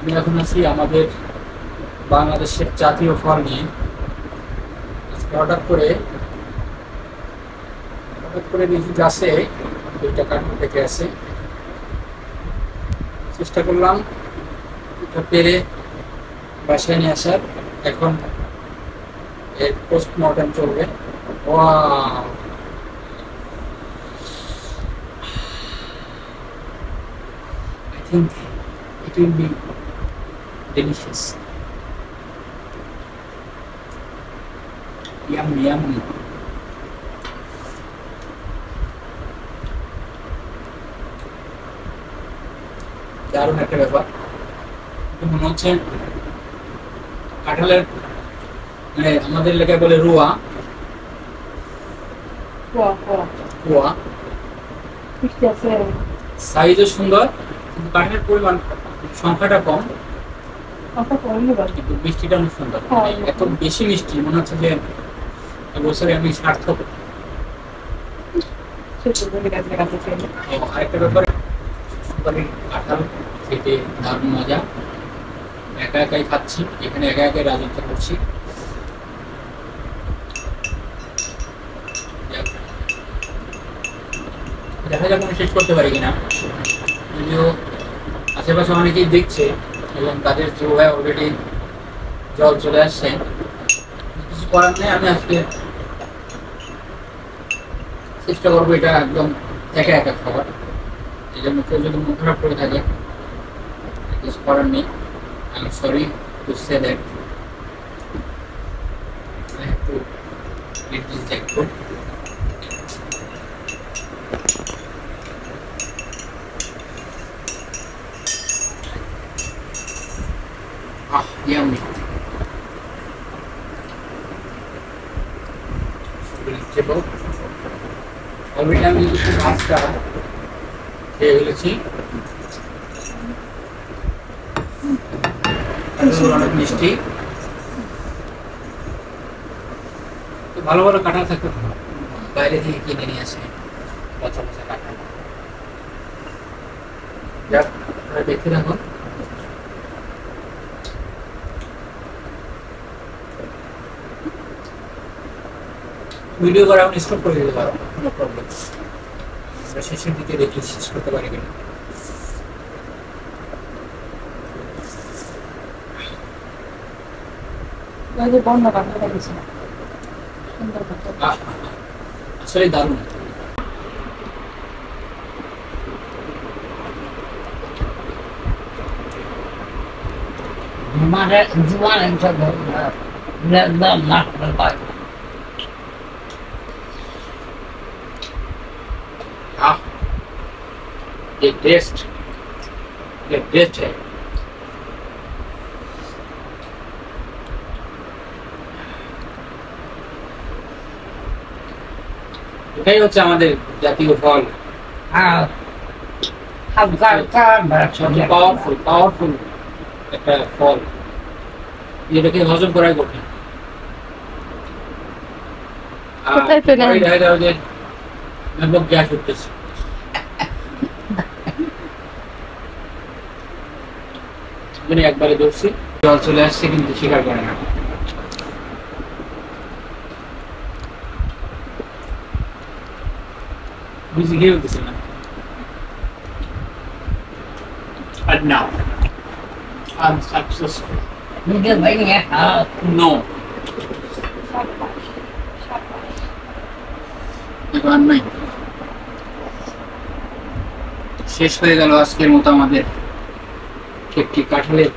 আমি এখন আছি আমাদের বাংলাদেশের জাতীয় ফল নিয়ে। অর্ডার করে দেখি গাছে 2টা কার্টুন থেকে আছে। চেষ্টা করলাম এটা পেরে বাসায় নিয়ে আসার। এখন এর পোস্টমর্টেম চলবে। Wow, I think it will be delicious. Yummy, yummy. দারুণ একটা ব্যাপার। মনে হচ্ছে কাঁঠালের মানে আমাদের এলাকায় বলে রুয়া, কুয়া। সাইজও সুন্দর, কিন্তু কাঁঠালের পরিমাণ সংখ্যাটা কম, কিন্তু মিষ্টিটা অনেক সুন্দর। এত বেশি মিষ্টি মনে হচ্ছে যে এবছরে আমি সার্থক। আরেকটা ব্যাপার, কাঁঠাল খেতে দারুণ মজা। একা একাই খাচ্ছি, এখানে একা একাই রাজত্ব করছি। দেখা যাক আমি শেষ করতে পারি কিনা। যদিও আশেপাশে অনেকেই দেখছে এবং তাদের জিহ্বায় অলরেডি জল চলে আসছে। কিছু করার নেই, আমি আজকে চেষ্টা করবো এটা একদম একা একা খাবার। এই জন্য কেউ যদি মন খারাপ করে থাকে, কিছু করার নেই। I'm sorry to say that I have to eat this jackfruit. Yummy. Vegetable. Already আমি কিছু মাছটা খেয়ে ফেলেছি। অনেক মিষ্টি। ভালো ভালো কাঁঠাল থাকতে বাইরে থেকে কিনে নিয়ে আসে পচা পচা কাঁঠাল। যাক, দেখতে থাকুন। ভিডিও করা এখন স্টপ করে দিতে পারো, নো প্রবলেম। আমরা শেষের দিকে দেখি শেষ করতে পারি কিনা। আসলে দারুণ। हमारे जुबान इनसे एकदम नाक में पाई। ये टेस्ट है। এটাই হচ্ছে আমাদের জাতীয় ফল। हाँ পাওয়ারফুল একটা ফল, যেটাকে হজম করাই কঠিন। দেখা যাবে যে গ্যাস উঠতেছে। একবারে ধরছি, জল চলে আসছে কিন্তু স্বীকার করে না। বুঝি খেয়ে উঠতেছে না। And now I'm successful. मुझे भाई है हाँ No. শেষ হয়ে গেল আজকের মতো আমাদের একটি কাঁঠালের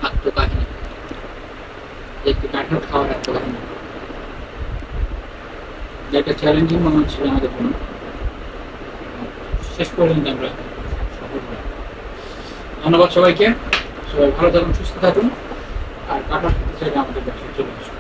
আত্মকাহিনী, একটি কাঁঠাল খাওয়ার আত্মকাহিনী, যেটা চ্যালেঞ্জিং মনে হচ্ছিল আমাদের জন্য। শেষ পর্যন্ত আমরা সফল হলাম। ধন্যবাদ সবাইকে। সবাই ভালো থাকুন, সুস্থ থাকুন। আর কাঁঠাল খেতে চাইলে আমাদের ব্যবসায় চলে আসুন।